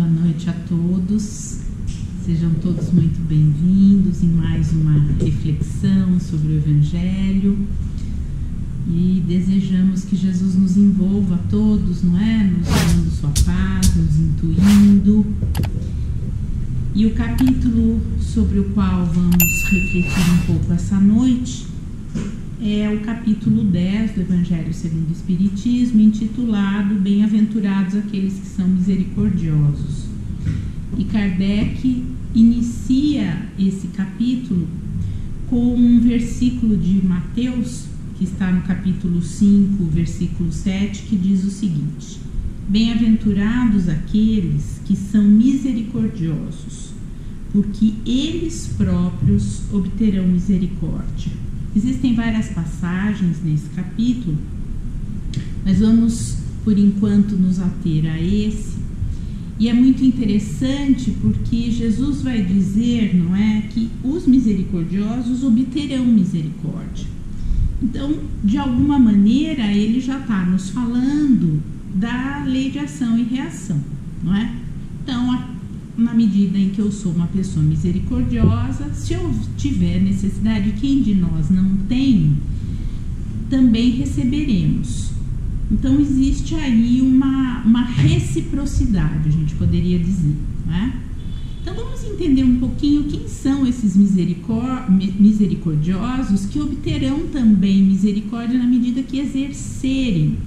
Boa noite a todos, sejam todos muito bem-vindos em mais uma reflexão sobre o Evangelho e desejamos que Jesus nos envolva a todos, não é? Nos dando sua paz, nos intuindo. E o capítulo sobre o qual vamos refletir um pouco essa noite é o capítulo 10 do Evangelho segundo o Espiritismo, intitulado Bem-aventurados aqueles que são misericordiosos. E Kardec inicia esse capítulo com um versículo de Mateus, que está no capítulo 5, versículo 7, que diz o seguinte: Bem-aventurados aqueles que são misericordiosos, porque eles próprios obterão misericórdia. Existem várias passagens nesse capítulo, mas vamos, por enquanto, nos ater a esse. E é muito interessante porque Jesus vai dizer, não é, que os misericordiosos obterão misericórdia. Então, de alguma maneira, ele já está nos falando da lei de ação e reação, não é? Então, na medida em que eu sou uma pessoa misericordiosa, se eu tiver necessidade, quem de nós não tem, também receberemos. Então existe aí uma reciprocidade, a gente poderia dizer, não é? Então vamos entender um pouquinho quem são esses misericordiosos que obterão também misericórdia na medida que exercerem,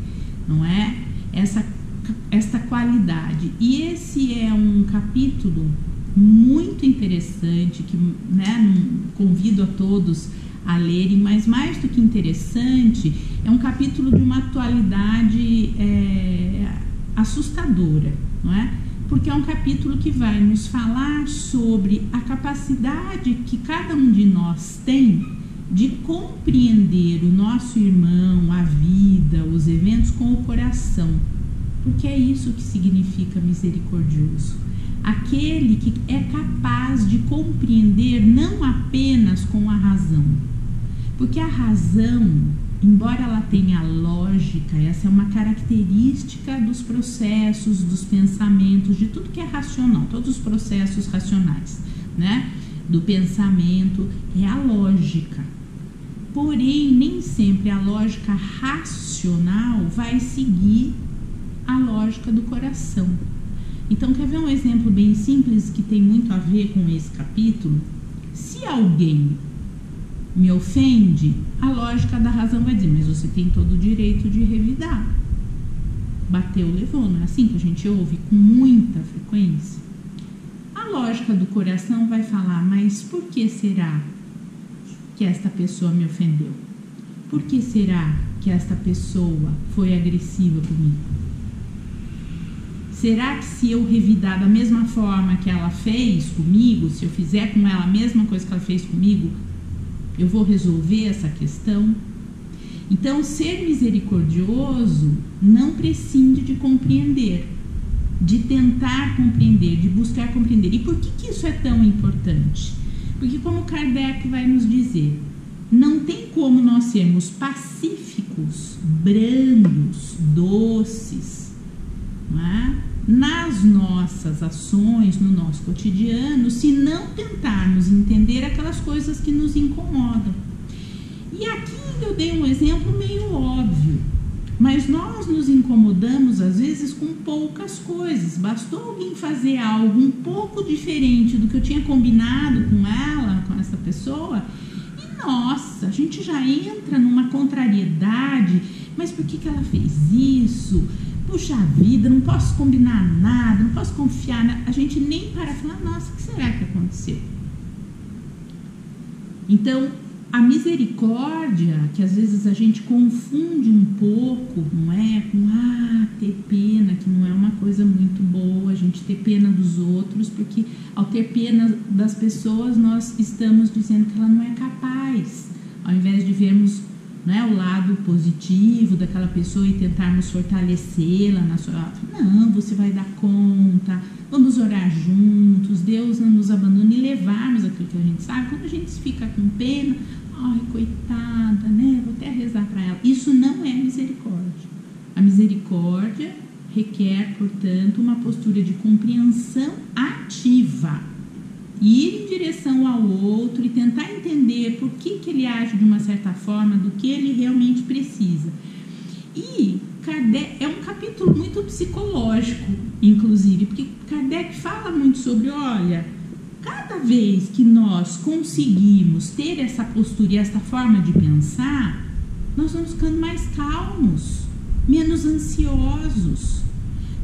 não é? Esta qualidade. E esse é um capítulo muito interessante que, né, convido a todos a lerem, mas mais do que interessante, é um capítulo de uma atualidade assustadora, não é? Porque é um capítulo que vai nos falar sobre a capacidade que cada um de nós tem de compreender o nosso irmão, a vida, os eventos com o coração. Porque é isso que significa misericordioso. Aquele que é capaz de compreender não apenas com a razão. Porque a razão, embora ela tenha lógica, essa é uma característica dos processos, dos pensamentos, de tudo que é racional, todos os processos racionais, né? Do pensamento, é a lógica. Porém, nem sempre a lógica racional vai seguir a lógica do coração. Então, quer ver um exemplo bem simples que tem muito a ver com esse capítulo? Se alguém me ofende, a lógica da razão vai dizer, mas você tem todo o direito de revidar. Bateu, levou, não é assim que a gente ouve com muita frequência? A lógica do coração vai falar, mas por que será que esta pessoa me ofendeu? Por que será que esta pessoa foi agressiva comigo? Será que se eu revidar da mesma forma que ela fez comigo, se eu fizer com ela a mesma coisa que ela fez comigo, eu vou resolver essa questão? Então, ser misericordioso não prescinde de compreender, de tentar compreender, de buscar compreender. E por que isso é tão importante? Porque, como Kardec vai nos dizer, não tem como nós sermos pacíficos, brandos, doces, não é? Nas nossas ações, no nosso cotidiano, se não tentarmos entender aquelas coisas que nos incomodam. E aqui eu dei um exemplo meio óbvio, mas nós nos incomodamos às vezes com poucas coisas. Bastou alguém fazer algo um pouco diferente do que eu tinha combinado com ela, com essa pessoa, e nossa, a gente já entra numa contrariedade. Mas por que ela fez isso? Puxa vida, não posso combinar nada, não posso confiar. A gente nem para falar, nossa, o que será que aconteceu? Então, a misericórdia, que às vezes a gente confunde um pouco, não é? Com, ter pena, que não é uma coisa muito boa, a gente ter pena dos outros, porque ao ter pena das pessoas, nós estamos dizendo que ela não é capaz, ao invés de vermos, né, o lado positivo daquela pessoa e tentarmos fortalecê-la na sua... Não, você vai dar conta, vamos orar juntos, Deus não nos abandona, e levarmos aquilo que a gente sabe. Quando a gente fica com pena, ai, coitada, né, vou até rezar para ela. Isso não é misericórdia. A misericórdia requer, portanto, uma postura de compreensão ativa. Ir em direção ao outro e tentar entender por que ele age de uma certa forma, do que ele realmente precisa. E Kardec é um capítulo muito psicológico, inclusive, porque Kardec fala muito sobre, olha, cada vez que nós conseguimos ter essa postura e essa forma de pensar, nós vamos ficando mais calmos, menos ansiosos.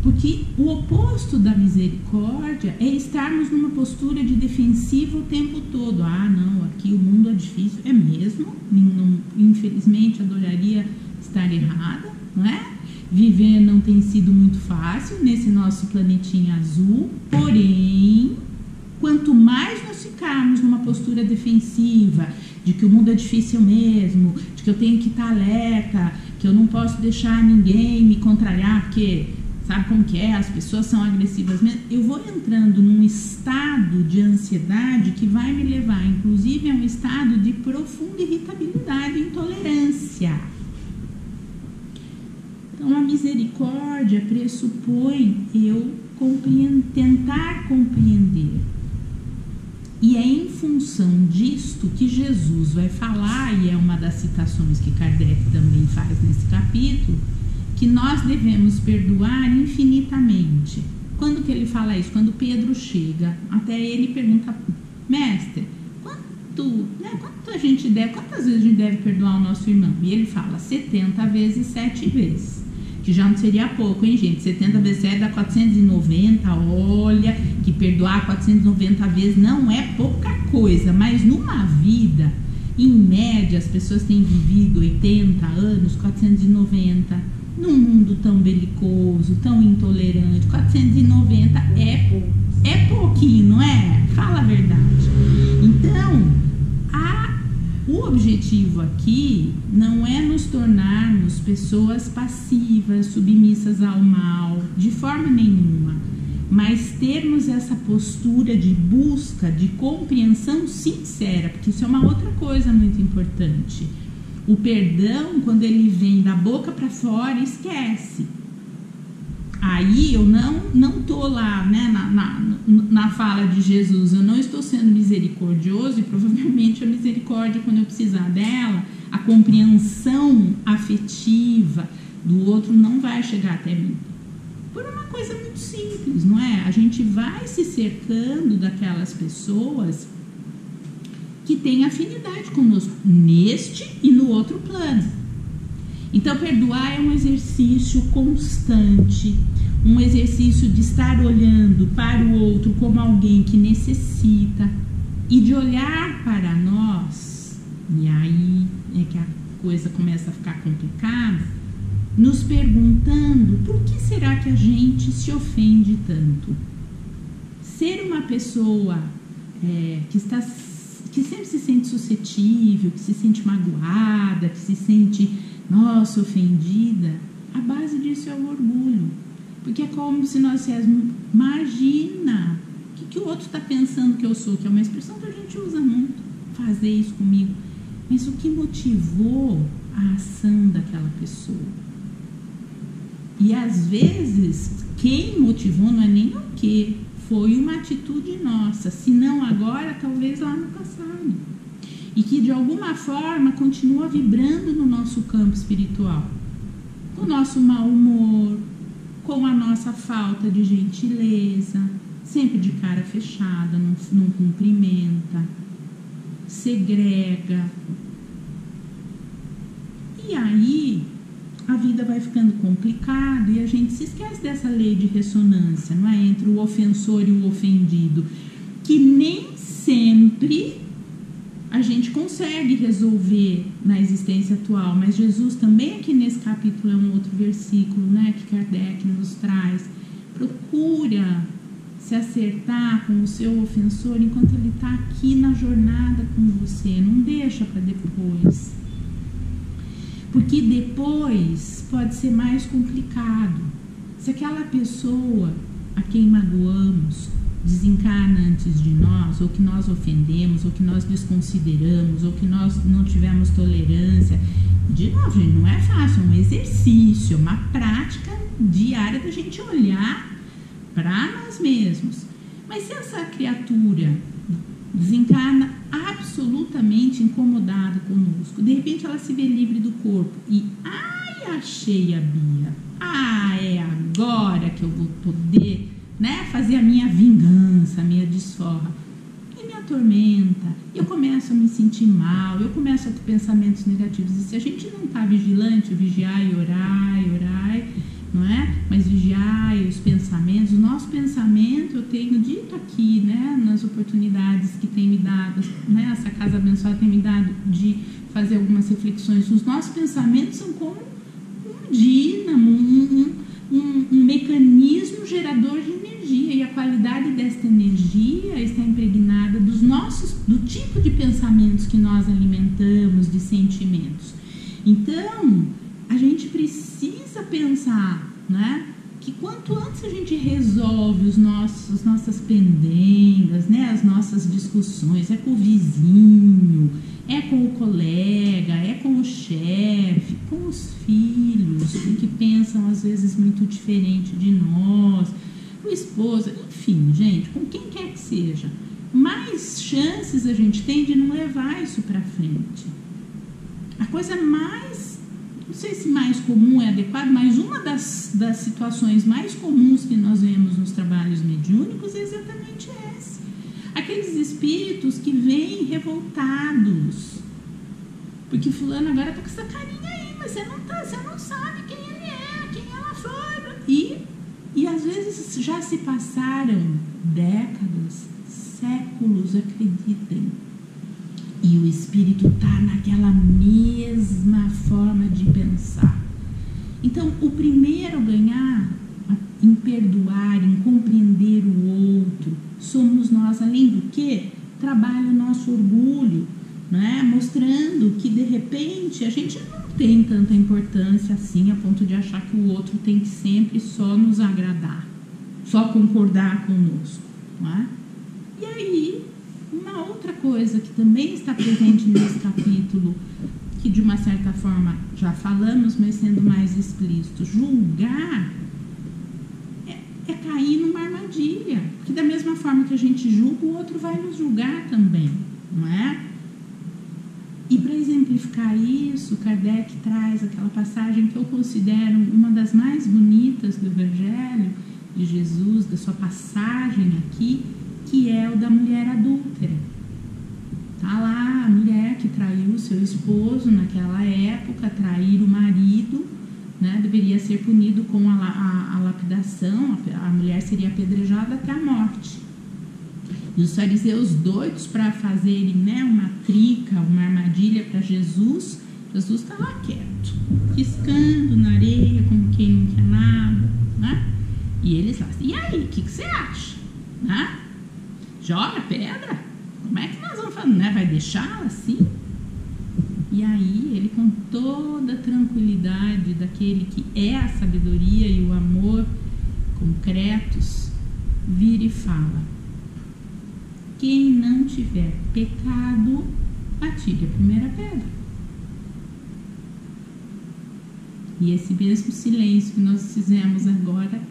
Porque o oposto da misericórdia é estarmos numa postura de defensiva o tempo todo. Ah, não, aqui o mundo é difícil. É mesmo? Infelizmente, adoraria estar errada, não é? Viver não tem sido muito fácil nesse nosso planetinha azul. Porém, quanto mais nós ficarmos numa postura defensiva, de que o mundo é difícil mesmo, de que eu tenho que estar alerta, que eu não posso deixar ninguém me contrariar, porque... sabe como que é? As pessoas são agressivas mesmo. Eu vou entrando num estado de ansiedade que vai me levar, inclusive, a um estado de profunda irritabilidade e intolerância. Então, a misericórdia pressupõe eu tentar compreender. E é em função disto que Jesus vai falar, e é uma das citações que Kardec também faz nesse capítulo, que nós devemos perdoar infinitamente. Quando que ele fala isso? Quando Pedro chega até ele e pergunta, mestre, quantas vezes a gente deve perdoar o nosso irmão? E ele fala, 70 vezes 7 vezes. Que já não seria pouco, hein, gente? 70 vezes 7 dá 490, olha, que perdoar 490 vezes não é pouca coisa, mas numa vida, em média, as pessoas têm vivido 80 anos, 490, num mundo tão belicoso, tão intolerante, 490 é pouquinho, não é? Fala a verdade. Então, o objetivo aqui não é nos tornarmos pessoas passivas, submissas ao mal, de forma nenhuma, mas termos essa postura de busca, de compreensão sincera, porque isso é uma outra coisa muito importante. O perdão, quando ele vem da boca para fora, esquece. Aí eu não tô lá, né, na fala de Jesus, eu não estou sendo misericordioso, e provavelmente a misericórdia, quando eu precisar dela, a compreensão afetiva do outro não vai chegar até mim. Por uma coisa muito simples, não é? A gente vai se cercando daquelas pessoas que têm afinidade conosco, neste e no outro plano. Então, perdoar é um exercício constante, um exercício de estar olhando para o outro como alguém que necessita e de olhar para nós, e aí é que a coisa começa a ficar complicada, nos perguntando por que será que a gente se ofende tanto? Ser uma pessoa que sempre se sente suscetível, que se sente magoada, que se sente, nossa, ofendida, a base disso é o orgulho. Porque é como se nós disséssemos, imagina, o que o outro está pensando que eu sou, que é uma expressão que a gente usa muito, fazer isso comigo. Mas o que motivou a ação daquela pessoa? E às vezes, quem motivou não é nem o que, foi uma atitude nossa, se não agora, talvez lá no passado. E que de alguma forma continua vibrando no nosso campo espiritual. Com o nosso mau humor, com a nossa falta de gentileza, sempre de cara fechada, não cumprimenta, segrega. E aí a vida vai ficando complicada e a gente se esquece dessa lei de ressonância, não é? Entre o ofensor e o ofendido, que nem sempre a gente consegue resolver na existência atual, mas Jesus também aqui nesse capítulo é um outro versículo, né, que Kardec nos traz. Procura se acertar com o seu ofensor enquanto ele está aqui na jornada com você, não deixa para depois. Porque depois pode ser mais complicado. Se aquela pessoa a quem magoamos desencarna antes de nós, ou que nós ofendemos, ou que nós desconsideramos, ou que nós não tivemos tolerância. De novo, gente, não é fácil, é um exercício, uma prática diária da gente olhar para nós mesmos. Mas se essa criatura desencarna absolutamente incomodada conosco, de repente ela se vê livre do corpo e, ai, achei a Bia, é agora que eu vou poder, né, fazer a minha vingança, a minha desforra, e me atormenta, eu começo a me sentir mal, eu começo a ter pensamentos negativos. E se a gente não está vigilante, vigiar e orar, não é? Mas vigiar os pensamentos, o nosso pensamento, eu tenho dito aqui, né, nas oportunidades que tem me dado, né, essa casa abençoada tem me dado de fazer algumas reflexões. Os nossos pensamentos são como um dínamo, um mecanismo gerador de energia, e a qualidade desta energia está impregnada do tipo de pensamentos que nós alimentamos, de sentimentos. Então, a gente precisa pensar, né, que quanto antes a gente resolve as nossas pendengas, né, as nossas discussões, é com o vizinho, é com o colega, é com o chefe, com os filhos, que pensam às vezes muito diferente de nós, o esposo, enfim, gente, com quem quer que seja, mais chances a gente tem de não levar isso para frente. A coisa mais, não sei se mais comum é adequado, mas uma das situações mais comuns que nós vemos nos trabalhos mediúnicos é exatamente essa. Aqueles espíritos que vêm revoltados, porque fulano agora está com essa carinha aí, mas você não sabe quem ele é, quem ela foi. E às vezes já se passaram décadas, séculos, acreditem. E o espírito está naquela mesma forma de pensar. Então, o primeiro a ganhar em perdoar, em compreender o outro, somos nós. Além do que, trabalha o nosso orgulho, né? Mostrando que, de repente, a gente não tem tanta importância assim, a ponto de achar que o outro tem que sempre só nos agradar, só concordar conosco, não é? E aí, uma outra coisa que também está presente nesse capítulo, que de uma certa forma já falamos, mas sendo mais explícito, julgar é cair numa armadilha, porque da mesma forma que a gente julga, o outro vai nos julgar também, não é? E para exemplificar isso, Kardec traz aquela passagem que eu considero uma das mais bonitas do Evangelho de Jesus, da sua passagem aqui, que é o da mulher adúltera. Tá lá a mulher que traiu o seu esposo naquela época, trair o marido, né, deveria ser punido com a lapidação, a mulher seria apedrejada até a morte. E os fariseus doidos para fazerem, né, uma trica, uma armadilha para Jesus, Jesus está lá quieto, riscando na areia como quem não quer nada, né? E eles lá, e aí, o que você acha? Né? Joga pedra? Como é que nós vamos fazer? Né? Vai deixá-la assim? E aí ele, com toda a tranquilidade daquele que é a sabedoria e o amor concretos, vira e fala: quem não tiver pecado, atire a primeira pedra. E esse mesmo silêncio que nós fizemos agora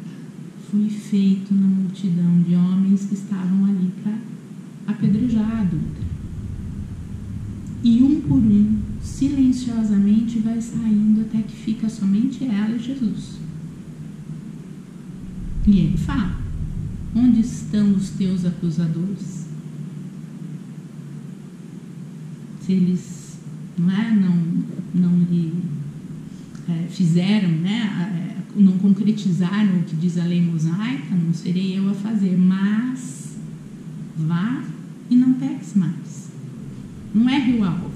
foi feito na multidão de homens que estavam ali para apedrejar a adúltera. E um por um, silenciosamente, vai saindo até que fica somente ela e Jesus. E ele fala: onde estão os teus acusadores? Se eles não lhe fizeram, né, não concretizaram o que diz a lei mosaica, não serei eu a fazer, mas vá e não peques mais. Não erre o alvo.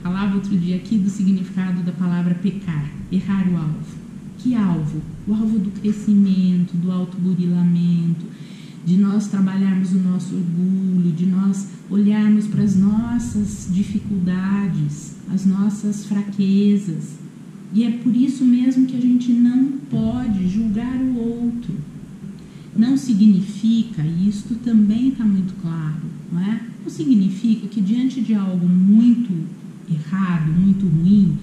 Falava outro dia aqui do significado da palavra pecar, errar o alvo. Que alvo? O alvo do crescimento, do autoburilamento, de nós trabalharmos o nosso orgulho, de nós olharmos para as nossas dificuldades, as nossas fraquezas. E é por isso mesmo que a gente não pode julgar o outro. Não significa significa, e isto também está muito claro, não é? Não significa que diante de algo muito errado, muito ruim,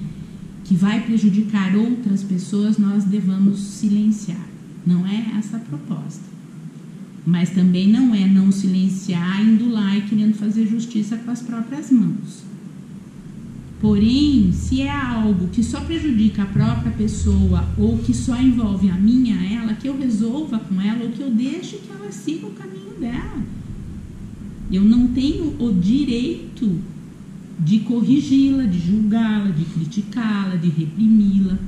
que vai prejudicar outras pessoas, nós devamos silenciar. Não é essa a proposta. Mas também não é não silenciar, indo lá e querendo fazer justiça com as próprias mãos. Porém, se é algo que só prejudica a própria pessoa ou que só envolve a minha, ela, que eu resolva com ela ou que eu deixe que ela siga o caminho dela. Eu não tenho o direito de corrigi-la, de julgá-la, de criticá-la, de reprimi-la.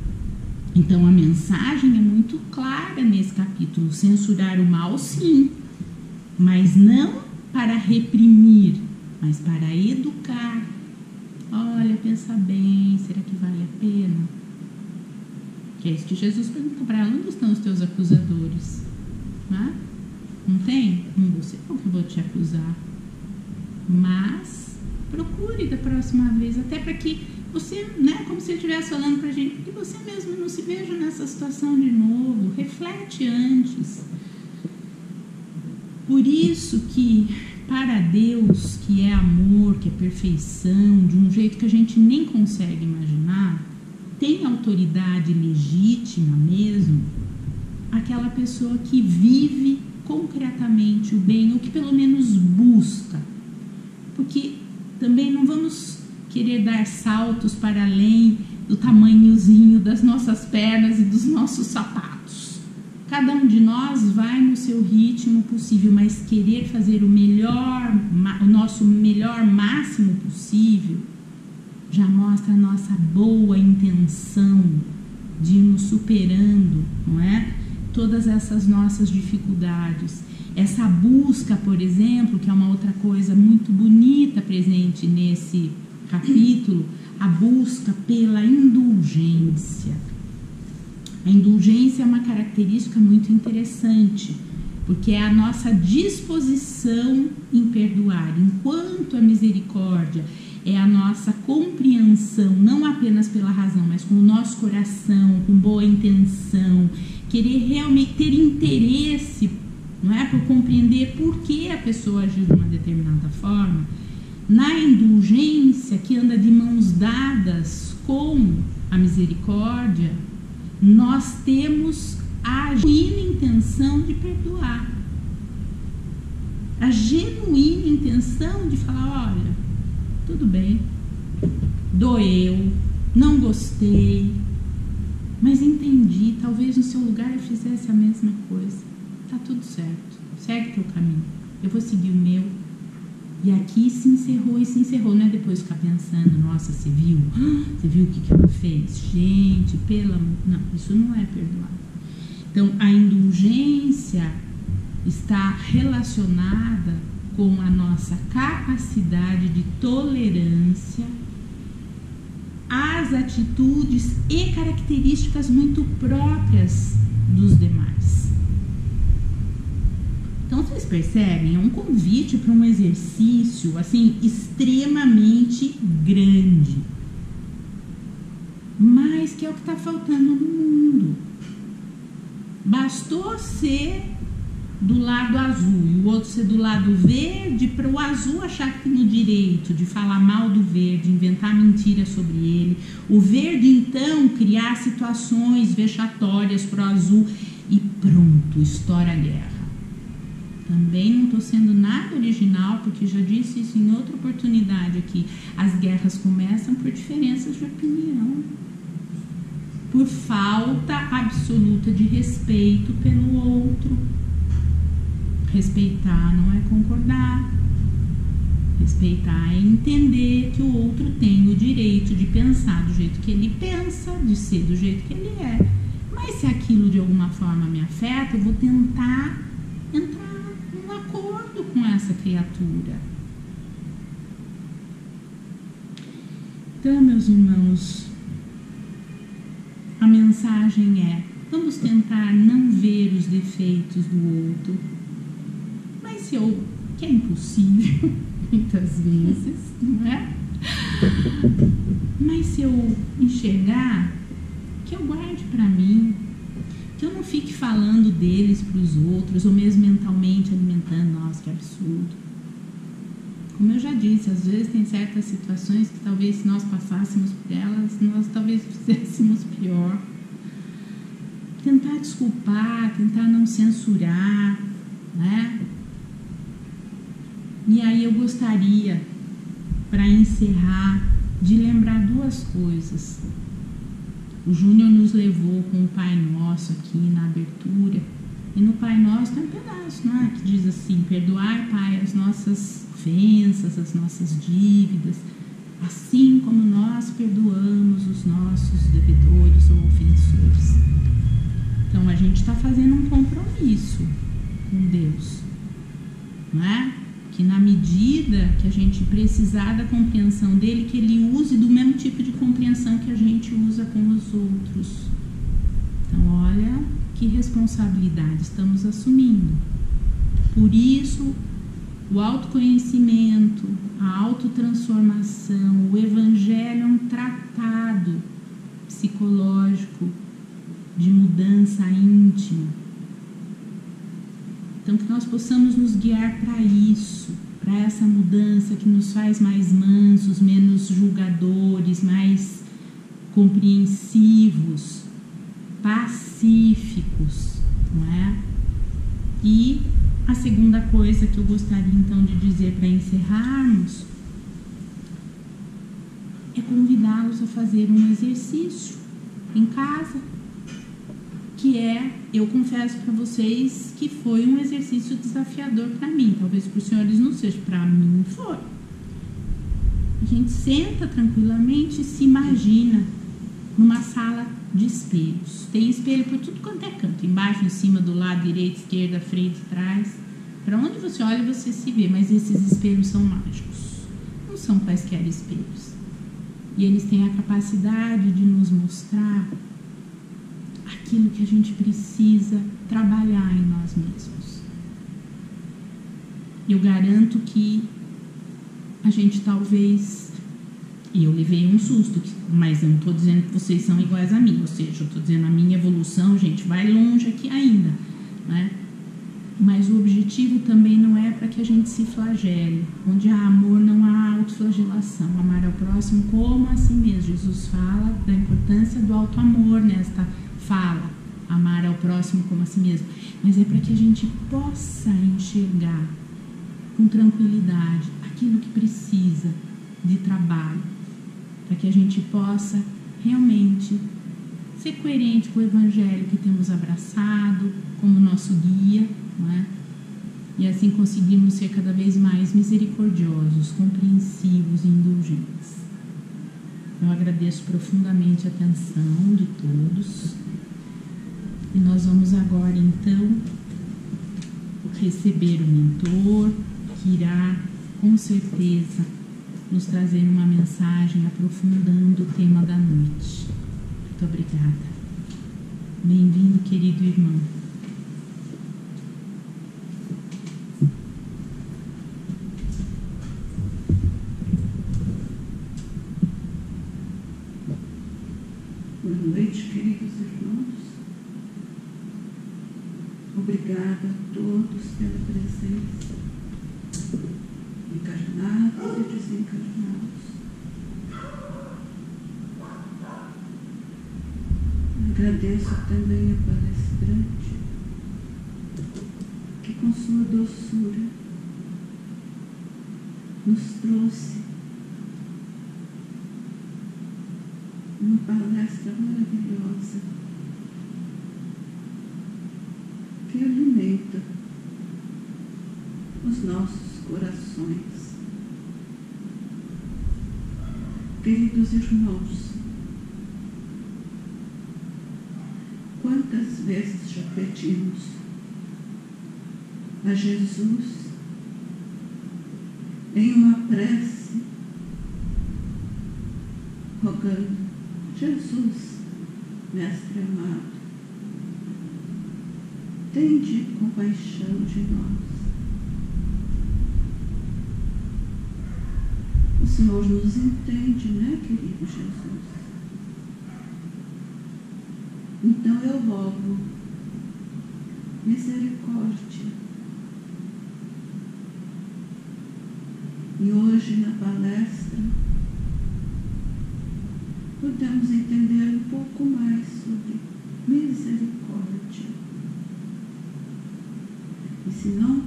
Então a mensagem é muito clara nesse capítulo: censurar o mal, sim, mas não para reprimir, mas para educar. Olha, pensa bem, será que vale a pena? Que é isso que Jesus pergunta para ela: onde estão os teus acusadores? Não tem? Não vou ser eu que vou te acusar. Mas procure da próxima vez, até para que você, né, como se ele estivesse falando para a gente, que você mesmo não se veja nessa situação de novo. Reflete antes. Por isso que para Deus, que é amor, que é perfeição, de um jeito que a gente nem consegue imaginar, tem autoridade legítima mesmo aquela pessoa que vive concretamente o bem, ou que pelo menos busca. Porque também não vamos querer dar saltos para além do tamanhozinho das nossas pernas e dos nossos sapatos. Cada um de nós vai no seu ritmo possível, mas querer fazer o nosso melhor máximo possível já mostra a nossa boa intenção de ir nos superando, não é? Todas essas nossas dificuldades. Essa busca, por exemplo, que é uma outra coisa muito bonita presente nesse capítulo, a busca pela indulgência. A indulgência é uma característica muito interessante, porque é a nossa disposição em perdoar, enquanto a misericórdia é a nossa compreensão, não apenas pela razão, mas com o nosso coração, com boa intenção, querer realmente ter interesse, não é, por compreender por que a pessoa agiu de uma determinada forma. Na indulgência, que anda de mãos dadas com a misericórdia, nós temos a genuína intenção de perdoar. A genuína intenção de falar: olha, tudo bem, doeu, não gostei, mas entendi, talvez no seu lugar eu fizesse a mesma coisa. Tá tudo certo, segue teu caminho, eu vou seguir o meu. E aqui se encerrou, não é depois ficar pensando: nossa, você viu o que ela fez? Gente, não, isso não é perdoar. Então, a indulgência está relacionada com a nossa capacidade de tolerância às atitudes e características muito próprias dos demais. Então, vocês percebem, é um convite para um exercício, assim, extremamente grande. Mas que é o que está faltando no mundo. Bastou ser do lado azul e o outro ser do lado verde para o azul achar que tem o direito de falar mal do verde, inventar mentira sobre ele. O verde, então, criar situações vexatórias para o azul e pronto, estoura a guerra. Também não estou sendo nada original, porque já disse isso em outra oportunidade aqui. As guerras começam por diferenças de opinião, por falta absoluta de respeito pelo outro. Respeitar não é concordar. Respeitar é entender que o outro tem o direito de pensar do jeito que ele pensa, de ser do jeito que ele é. Mas se aquilo de alguma forma me afeta, eu vou tentar entrar num acordo com essa criatura. Então, meus irmãos, a mensagem é: vamos tentar não ver os defeitos do outro. Mas que é impossível, muitas vezes, não é? Mas se eu enxergar, que eu guarde para mim, Então não fique falando deles para os outros, ou mesmo mentalmente alimentando, nossa, que absurdo. Como eu já disse, às vezes tem certas situações que talvez se nós passássemos por elas, nós talvez fizéssemos pior. Tentar desculpar, tentar não censurar, né? E aí eu gostaria, para encerrar, de lembrar duas coisas. O Júnior nos levou com o Pai Nosso aqui na abertura, e no Pai Nosso tem um pedaço, né, que diz assim: perdoai, Pai, as nossas ofensas, as nossas dívidas, assim como nós perdoamos os nossos devedores ou ofensores. Então a gente está fazendo um compromisso com Deus, não é? Que na medida que a gente precisar da compreensão dele, que ele use do mesmo tipo de compreensão que a gente usa com os outros. Então olha que responsabilidade estamos assumindo. Por isso o autoconhecimento, a autotransformação, o Evangelho é um tratado psicológico de mudança íntima. Então que nós possamos nos guiar para isso, para essa mudança que nos faz mais mansos, menos julgadores, mais compreensivos, pacíficos, não é? E a segunda coisa que eu gostaria então de dizer para encerrarmos é convidá-los a fazer um exercício em casa, que é, eu confesso para vocês que foi um exercício desafiador para mim, talvez para os senhores não seja, para mim foi. A gente senta tranquilamente e se imagina numa sala de espelhos. Tem espelho por tudo quanto é canto, embaixo, em cima, do lado direito, esquerda, frente, trás. Para onde você olha, você se vê, mas esses espelhos são mágicos, não são quaisquer espelhos. E eles têm a capacidade de nos mostrar aquilo que a gente precisa trabalhar em nós mesmos. Eu garanto que a gente talvez... E eu levei um susto, mas eu não estou dizendo que vocês são iguais a mim, ou seja, eu estou dizendo a minha evolução, gente, vai longe aqui ainda, né? Mas o objetivo também não é para que a gente se flagele. Onde há amor não há autoflagelação. Amar ao próximo como a si mesmo. Jesus fala da importância do auto-amor nesta fala. Amar ao próximo como a si mesmo. Mas é para que a gente possa enxergar com tranquilidade aquilo que precisa de trabalho. Para que a gente possa realmente ser coerente com o Evangelho que temos abraçado como nosso guia, não é? E assim conseguirmos ser cada vez mais misericordiosos, compreensivos e indulgentes. Eu agradeço profundamente a atenção de todos e nós vamos agora então receber o mentor que irá com certeza nos trazer uma mensagem aprofundando o tema da noite. Muito obrigada. Bem-vindo, querido irmão. Boa noite, queridos irmãos. Obrigada a todos pela presença, encarnados e desencarnados. Agradeço também a palestrante, que com sua doçura nos trouxe uma palestra maravilhosa que alimenta os nossos corações. Queridos irmãos, quantas vezes já pedimos a Jesus em uma prece, rogando: Jesus, Mestre amado, tende compaixão de nós. O Senhor nos entende, né, querido Jesus? Então eu rogo misericórdia. E hoje, na palestra, podemos entender um pouco mais sobre misericórdia. E se não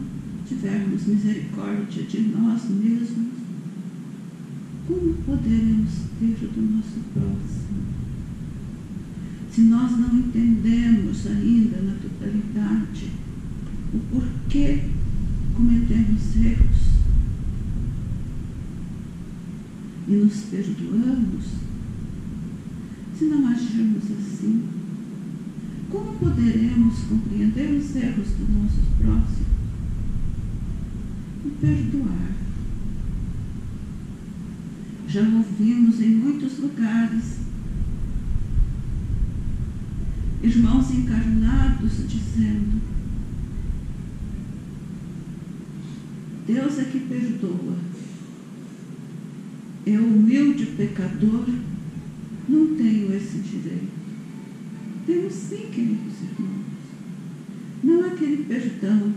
tivermos misericórdia de nós mesmos, como poderemos ter do nosso próximo? Se nós não entendemos ainda na totalidade o porquê cometemos erros e nos perdoamos, se não agirmos assim, como poderemos compreender os erros dos nossos próximos e perdoar? Já ouvimos em muitos lugares irmãos encarnados dizendo: Deus é que perdoa. Eu, humilde pecador, não tenho esse direito. Temos sim, queridos irmãos. Não é aquele perdão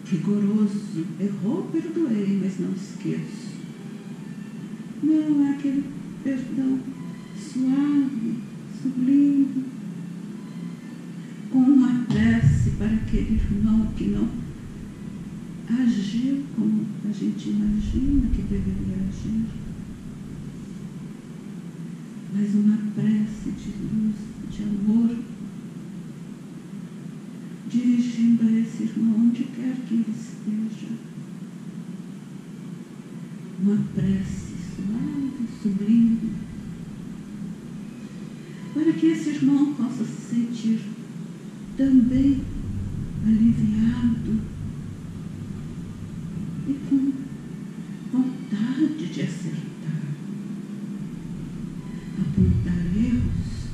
rigoroso. Errou, perdoei, mas não esqueço. Não, é aquele perdão suave, sublime, com uma prece para aquele irmão que não agiu como a gente imagina que deveria agir, mas uma prece de luz, de amor, dirigindo a esse irmão onde quer que ele esteja. Uma prece suave, sublime, para que esse irmão possa se sentir também aliviado e com vontade de acertar, apontar erros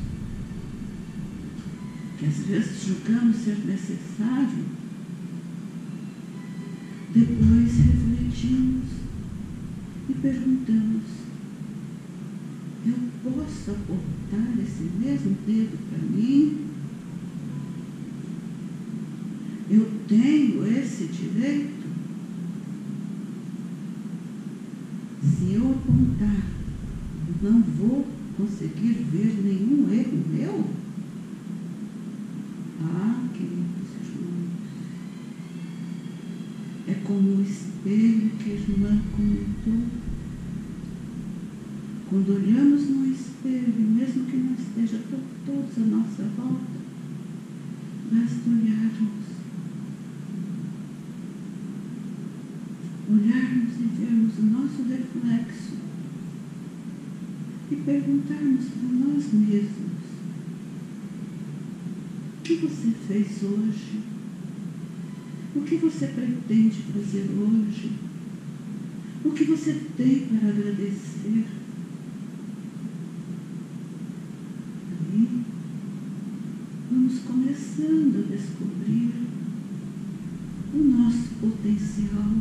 que às vezes julgamos ser necessário. Depois refletimos e perguntamos: eu posso apontar esse mesmo dedo para mim? Eu tenho esse direito? Se eu apontar, não vou conseguir ver nenhum erro meu? Ah, queridos irmãos, é como o espelho que a irmã comentou. Quando olhamos no espelho, mesmo que não esteja todos à nossa volta, basta olharmos e vermos o nosso reflexo e perguntarmos para nós mesmos: o que você fez hoje? O que você pretende fazer hoje? O que você tem para agradecer? Aí, vamos começando a descobrir o nosso potencial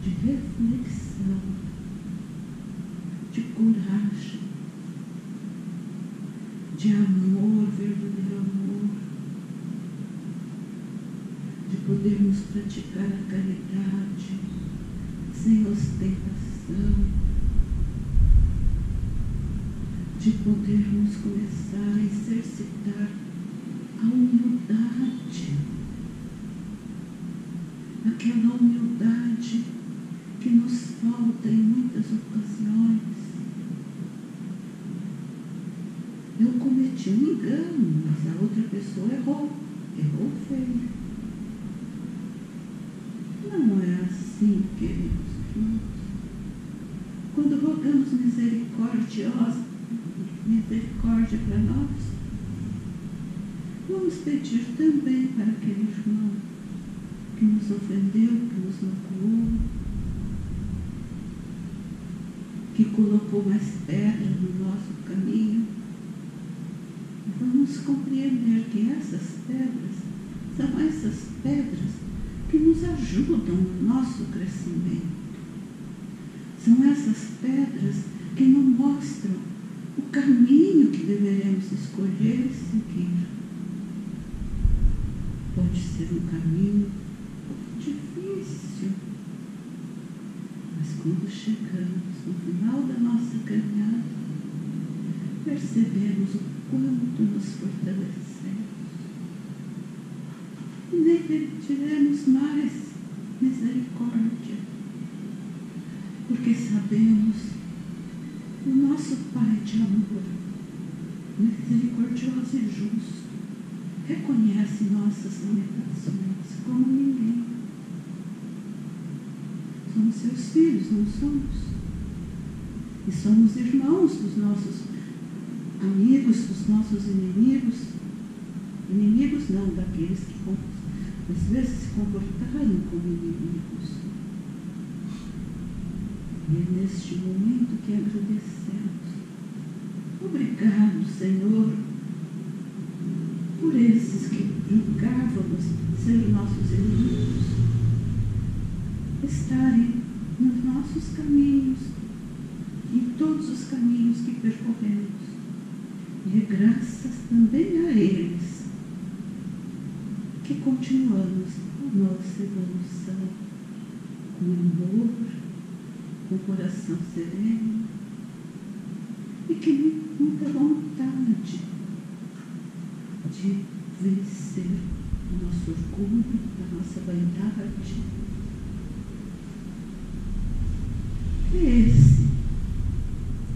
de reflexão, de coragem, de amor, verdadeiro amor, de podermos praticar a caridade sem ostentação, de podermos começar a exercitar a humildade, aquela humildade que nos falta em muitas ocasiões. Eu cometi um engano, mas a outra pessoa errou feio. Não é assim, queridos irmãos. Quando rogamos misericórdia para nós, vamos pedir também para aquele irmão que nos ofendeu, que nos magoou, que colocou mais pedras no nosso caminho. Vamos compreender que essas pedras são essas pedras que nos ajudam no nosso crescimento. São essas pedras que nos mostram o caminho que deveremos escolher e seguir. mesmo caminho, difícil. Mas quando chegamos no final da nossa caminhada, percebemos o quanto nos fortalecemos. E nem pediremos mais misericórdia, porque sabemos que o nosso Pai de amor, misericordioso e justo, reconhece nossas limitações como ninguém. Somos seus filhos, não somos? E somos irmãos dos nossos amigos, dos nossos inimigos. Inimigos não, daqueles que às vezes se comportaram como inimigos. E é neste momento que agradecemos. Obrigado, Senhor, por esses que julgávamos ser nossos inimigos, estarem nos nossos caminhos, em todos os caminhos que percorremos. E é graças também a eles que continuamos a nossa evolução com amor, com coração sereno e que muita vontade de vencer o nosso orgulho, a nossa vaidade. É esse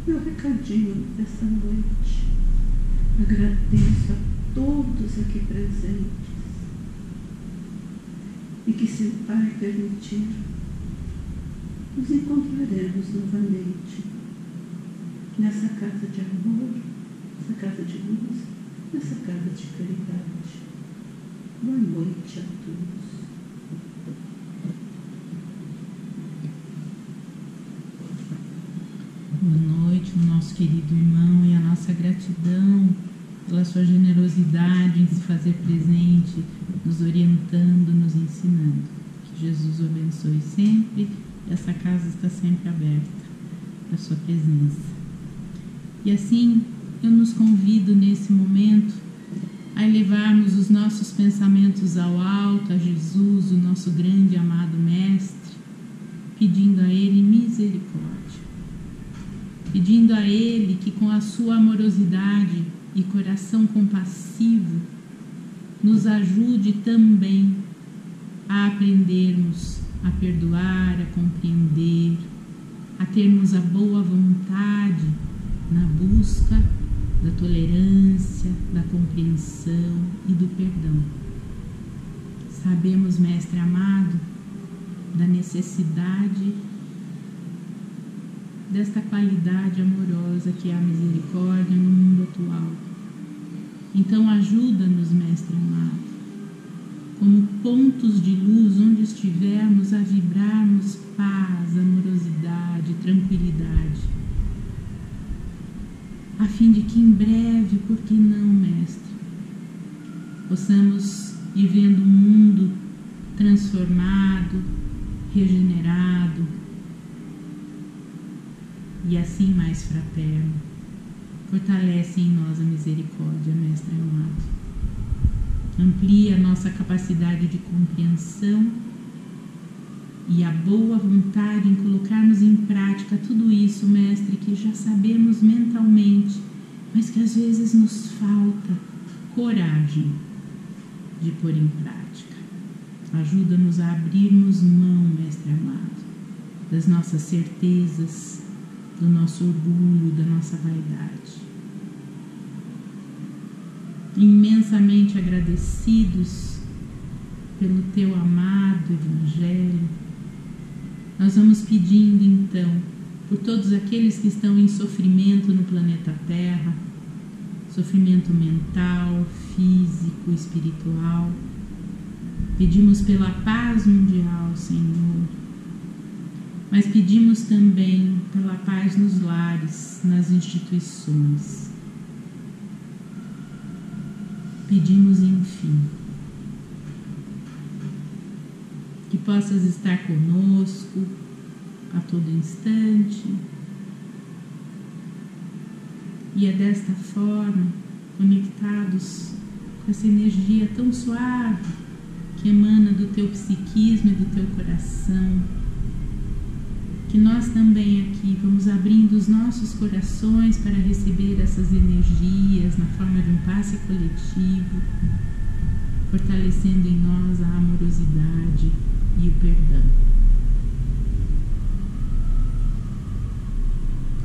meu recadinho dessa noite. Agradeço a todos aqui presentes e que, se o Pai permitir, nos encontraremos novamente nessa casa de amor, nessa casa de luz, nessa casa de caridade. Boa noite a todos. Boa noite, nosso querido irmão, e a nossa gratidão pela sua generosidade em se fazer presente, nos orientando, nos ensinando. Que Jesus o abençoe sempre. Essa casa está sempre aberta para a sua presença. E assim, eu nos convido nesse momento a elevarmos os nossos pensamentos ao alto, a Jesus, o nosso grande e amado Mestre, pedindo a Ele misericórdia. Pedindo a Ele que, com a sua amorosidade e coração compassivo, nos ajude também a aprendermos a perdoar, a compreender, a termos a boa vontade na busca da tolerância, da compreensão e do perdão. Sabemos, Mestre amado, da necessidade desta qualidade amorosa que é a misericórdia no mundo atual. Então ajuda-nos, Mestre amado, como pontos de luz onde estivermos, a vibrarmos paz, amorosidade, tranquilidade, a fim de que em breve, por que não, Mestre, possamos ir vendo um mundo transformado, regenerado e assim mais fraterno. Fortalece em nós a misericórdia, Mestre amado. Amplia a nossa capacidade de compreensão e a boa vontade em colocarmos em prática tudo isso, Mestre, que já sabemos mentalmente, mas que às vezes nos falta coragem de pôr em prática. Ajuda-nos a abrirmos mão, Mestre amado, das nossas certezas, do nosso orgulho, da nossa vaidade. Imensamente agradecidos pelo Teu amado Evangelho, nós vamos pedindo então por todos aqueles que estão em sofrimento no planeta Terra, sofrimento mental, físico, espiritual. Pedimos pela paz mundial, Senhor, mas pedimos também pela paz nos lares, nas instituições. Pedimos, enfim, que possas estar conosco a todo instante, e é desta forma, conectados com essa energia tão suave que emana do teu psiquismo e do teu coração. Que nós também aqui vamos abrindo os nossos corações para receber essas energias na forma de um passe coletivo, fortalecendo em nós a amorosidade e o perdão.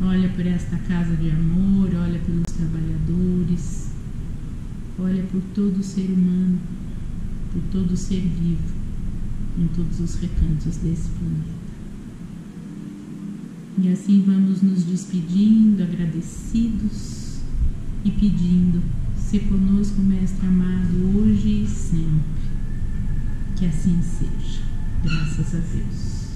Olha por esta casa de amor, olha pelos trabalhadores, olha por todo ser humano, por todo ser vivo, em todos os recantos desse planeta. E assim vamos nos despedindo, agradecidos e pedindo: se conosco, Mestre amado, hoje e sempre. Que assim seja. Graças a Deus.